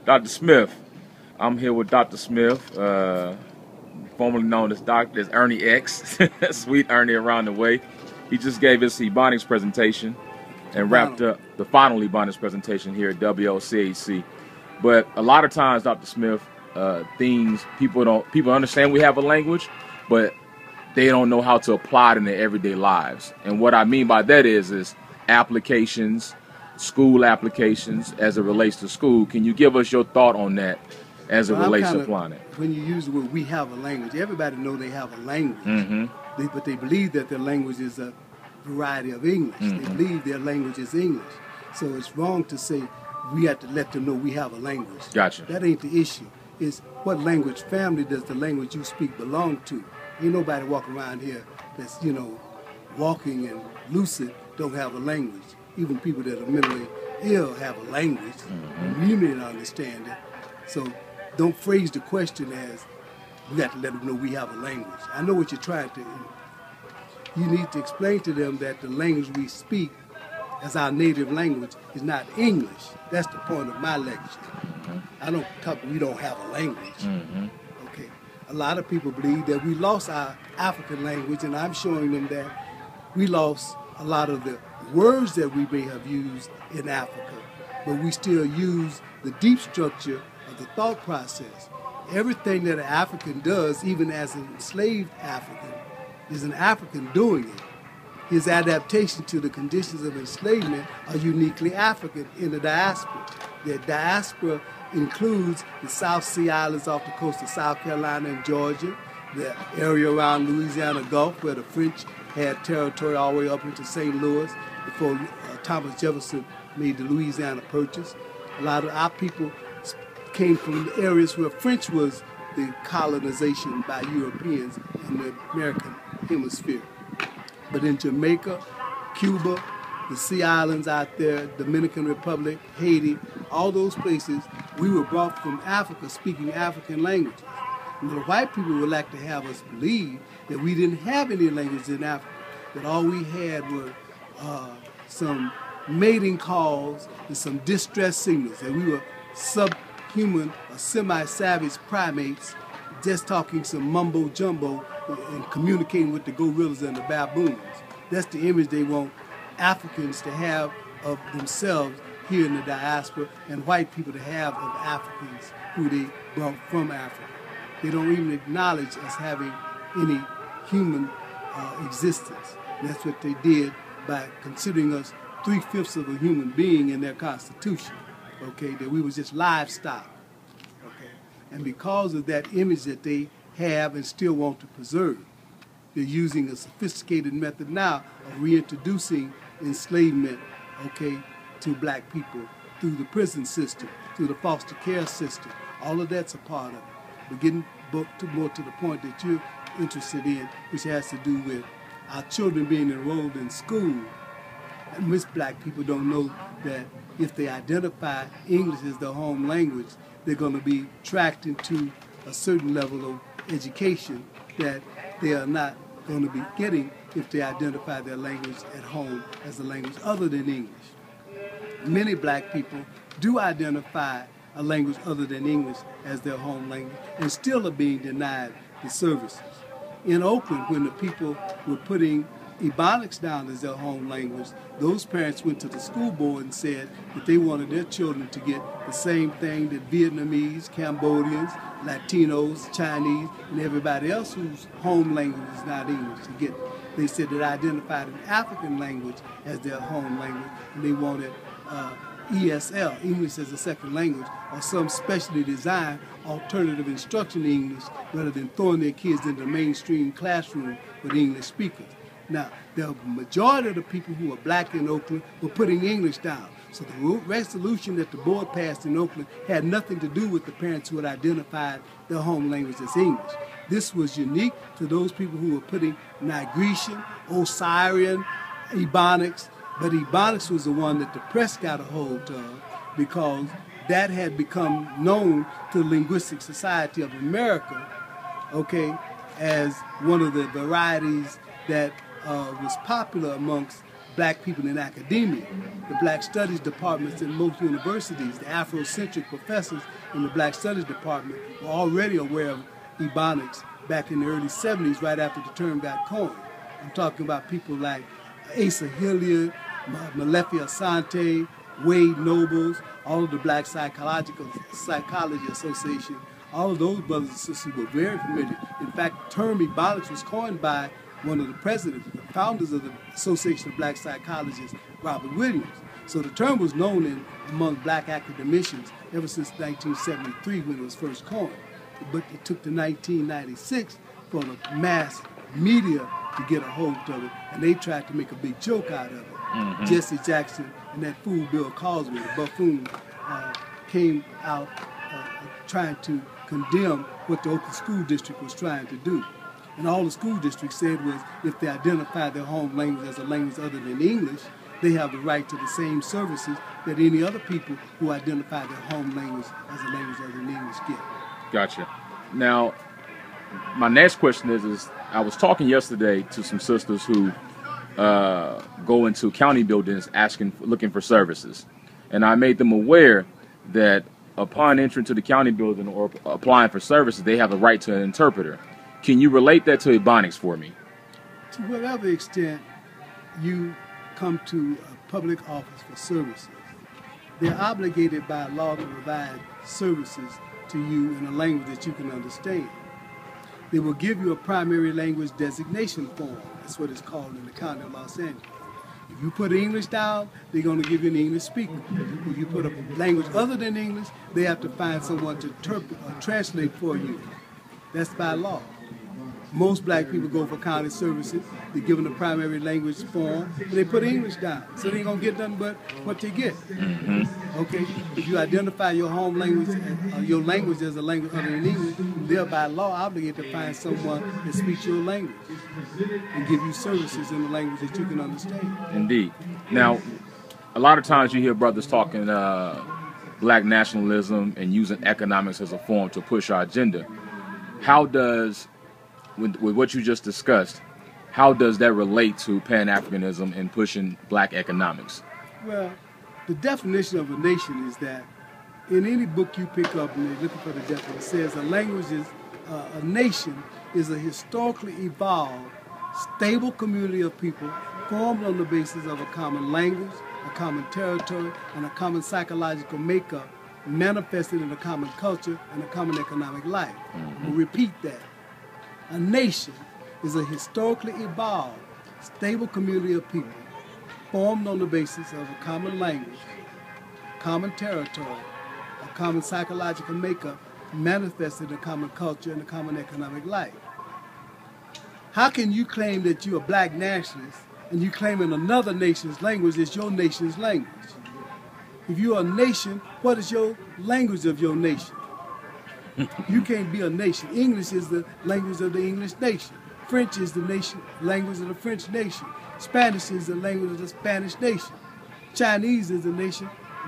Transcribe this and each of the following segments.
Dr. Smith. I'm here with Dr. Smith, formerly known as Ernie X, Sweet Ernie around the way. He just gave us the Ebonics presentation and wrapped up the final Ebonics presentation here at WOCAC. But a lot of times, Dr. Smith, people understand we have a language, but they don't know how to apply it in their everyday lives. And what I mean by that is applications, school applications as it relates to school. Can you give us your thought on that as it relates to applying it? When you use the word "we have a language," everybody knows they have a language, but they believe that their language is a variety of English. They believe their language is English. So it's wrong to say we have to let them know we have a language. Gotcha. That ain't the issue. It's what language family does the language you speak belong to. Ain't nobody walking around here that's, walking and lucid don't have a language. Even people that are mentally ill have a language. We may not understand it. So don't phrase the question as we got to let them know we have a language. I know what you're trying to. You need to explain to them that the language we speak as our native language is not English. That's the point of my lecture. I don't talk, we don't have a language. Okay. A lot of people believe that we lost our African language, and I'm showing them that we lost a lot of the words that we may have used in Africa, but we still use the deep structure of the thought process. Everything that an African does, even as an enslaved African, is an African doing it. His adaptation to the conditions of enslavement are uniquely African in the diaspora. The diaspora includes the South Sea Islands off the coast of South Carolina and Georgia, the area around Louisiana Gulf where the French had territory all the way up into St. Louis before Thomas Jefferson made the Louisiana Purchase. A lot of our people came from areas where French was the colonization by Europeans in the American hemisphere. But in Jamaica, Cuba, the Sea Islands out there, Dominican Republic, Haiti, all those places, we were brought from Africa speaking African languages. And the white people would like to have us believe that we didn't have any languages in Africa, that all we had were some mating calls and some distress signals, that we were subhuman or semi-savage primates just talking some mumbo-jumbo and communicating with the gorillas and the baboons. That's the image they want Africans to have of themselves here in the diaspora, and white people to have of Africans who they brought from Africa. They don't even acknowledge us having any human existence. And that's what they did by considering us 3/5 of a human being in their constitution, okay, that we was just livestock, okay? And because of that image that they have and still want to preserve, they're using a sophisticated method now of reintroducing enslavement, okay, to black people through the prison system, through the foster care system. All of that's a part of it. But getting more to the point that you're interested in, which has to do with our children being enrolled in school. And most black people don't know that if they identify English as their home language, they're going to be tracked into a certain level of education that they are not going to be getting if they identify their language at home as a language other than English. Many black people do identify a language other than English as their home language and still are being denied the services. In Oakland, when the people were putting Ebonics down as their home language, those parents went to the school board and said that they wanted their children to get the same thing that Vietnamese, Cambodians, Latinos, Chinese, and everybody else whose home language is not English to get. They said that identified an African language as their home language, and they wanted ESL, English as a second language, or some specially designed alternative instruction English rather than throwing their kids into the mainstream classroom with English speakers. Now, the majority of the people who are black in Oakland were putting English down. So the resolution that the board passed in Oakland had nothing to do with the parents who had identified their home language as English. This was unique to those people who were putting Nigrtian, Osirian, Ebonics, but Ebonics was the one that the press got a hold of because that had become known to the Linguistic Society of America, okay, as one of the varieties that was popular amongst black people in academia. The black studies departments in most universities, the Afrocentric professors in the black studies department were already aware of Ebonics back in the early 70s, right after the term got coined. I'm talking about people like Asa Hilliard, Malefi Asante, Wade Nobles, all of the Black Psychology Association. All of those brothers and sisters were very familiar. In fact, the term Ebonics was coined by one of the presidents, the founders of the Association of Black Psychologists, Robert Williams. So the term was known among black academicians ever since 1973 when it was first coined. But it took to 1996 for the mass media to get a hold of it, and they tried to make a big joke out of it. Mm-hmm. Jesse Jackson and that fool Bill Cosby, the buffoon, came out trying to condemn what the Oakland School District was trying to do. And all the school district said was if they identify their home language as a language other than English, they have the right to the same services that any other people who identify their home language as a language other than English get. Gotcha. Now, my next question is I was talking yesterday to some sisters who go into county buildings looking for services. And I made them aware that upon entering to the county building or applying for services, they have the right to an interpreter. Can you relate that to Ebonics for me? To whatever extent you come to a public office for services, they're obligated by law to provide services to you in a language that you can understand. They will give you a primary language designation form. That's what it's called in the county of Los Angeles. If you put English down, they're going to give you an English speaker. If you put a language other than English, they have to find someone to interpret or translate for you. That's by law. Most black people go for county services. They're given a primary language form, and they put English down. So they ain't going to get nothing but what they get. Mm-hmm. Okay? If you identify your home language, your language as a language other than English, they're by law obligated to find someone that speaks your language and give you services in the language that you can understand. Indeed. Now, a lot of times you hear brothers talking black nationalism and using economics as a form to push our agenda. How does, with what you just discussed, how does that relate to Pan-Africanism and pushing black economics? Well, the definition of a nation is that in any book you pick up and they're looking for the definition, it says a nation is a historically evolved, stable community of people formed on the basis of a common language, a common territory, and a common psychological makeup manifested in a common culture and a common economic life. Mm-hmm. We'll repeat that. A nation is a historically evolved, stable community of people formed on the basis of a common language, common territory, a common psychological makeup manifested in a common culture and a common economic life. How can you claim that you're a black nationalist and you claiming another nation's language is your nation's language? If you're a nation, what is your language of your nation? You can't be a nation. English is the language of the English nation. French is the language of the French nation. Spanish is the language of the Spanish nation. Chinese is the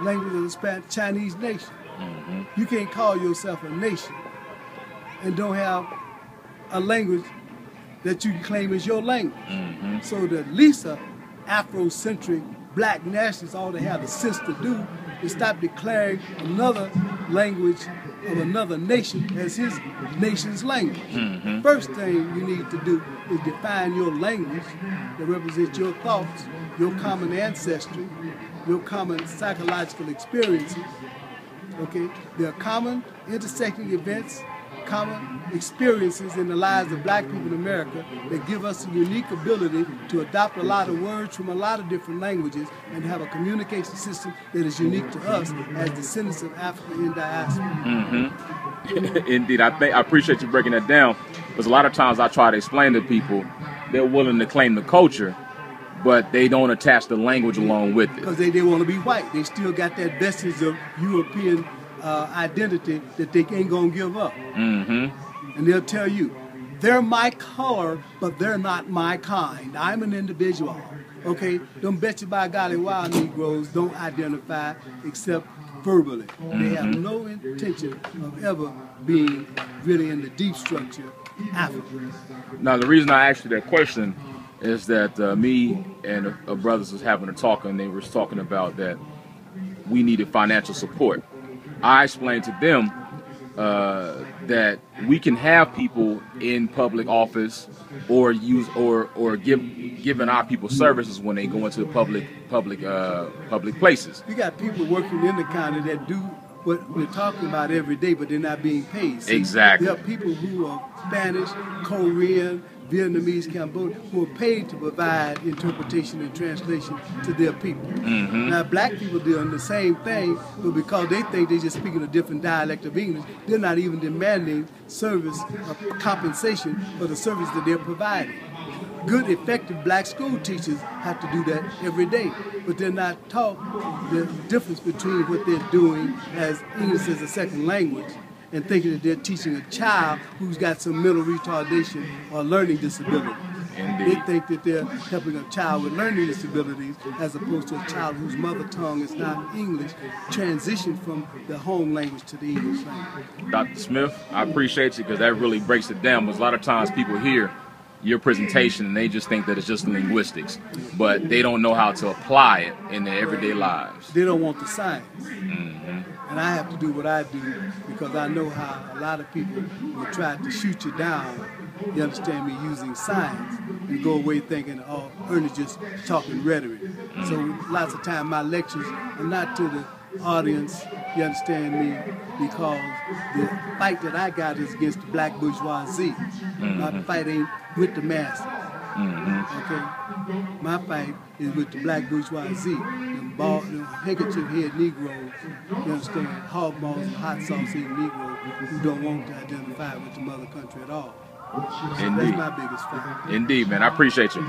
language of the Chinese nation. Mm-hmm. You can't call yourself a nation and don't have a language that you can claim as your language. Mm-hmm. So the least Afrocentric black nationalists, all they have the sense to do is stop declaring another language of another nation as his nation's language. Mm-hmm. First thing you need to do is define your language that represents your thoughts, your common ancestry, your common psychological experiences. Okay? There are common intersecting events, common experiences in the lives of black people in America that give us a unique ability to adopt a lot of words from a lot of different languages and have a communication system that is unique to us as descendants of Africa in diaspora. Mm-hmm. Indeed, I appreciate you breaking that down, because a lot of times I try to explain to people they're willing to claim the culture, but they don't attach the language along with it. Because they want to be white. They still got that vestige of European identity that they ain't gonna give up. Mm-hmm. And they'll tell you, they're my color, but they're not my kind. I'm an individual. Okay? Don't bet you by golly wild Negroes don't identify except verbally. Mm-hmm. They have no intention of ever being really in the deep structure African. Now, the reason I asked you that question is that me and brothers was having a talk, and they were talking about that we needed financial support. I explained to them that we can have people in public office or use or giving our people services when they go into public places. You got people working in the county that do what we're talking about every day, but they're not being paid. See, exactly. There are people who are Spanish, Korean, Vietnamese, Cambodian, who are paid to provide interpretation and translation to their people. Mm-hmm. Now, black people doing the same thing, but because they think they're just speaking a different dialect of English, they're not even demanding service or compensation for the service that they're providing. Good, effective black school teachers have to do that every day, but they're not taught the difference between what they're doing as English as a second language and thinking that they're teaching a child who's got some mental retardation or learning disability. Indeed. They think that they're helping a child with learning disabilities as opposed to a child whose mother tongue is not English, transition from the home language to the English language. Dr. Smith, I appreciate you because that really breaks it down. Because a lot of times people hear your presentation and they just think that it's just linguistics, but they don't know how to apply it in their everyday lives. They don't want the science. Mm-hmm. And I have to do what I do because I know how a lot of people will try to shoot you down, you understand me, using science, and go away thinking, oh, Ernie's just talking rhetoric. Mm-hmm. So lots of time my lectures are not to the audience, you understand me, because the fight that I got is against the black bourgeoisie. Mm-hmm. My fight ain't with the masses. Mm-hmm. Okay? My fight is with the black bourgeoisie, them handkerchief head Negroes, you understand, hog balls and hot sauce eating Negroes who don't want to identify with the mother country at all. Indeed. That's my biggest fight. Indeed, man. I appreciate you.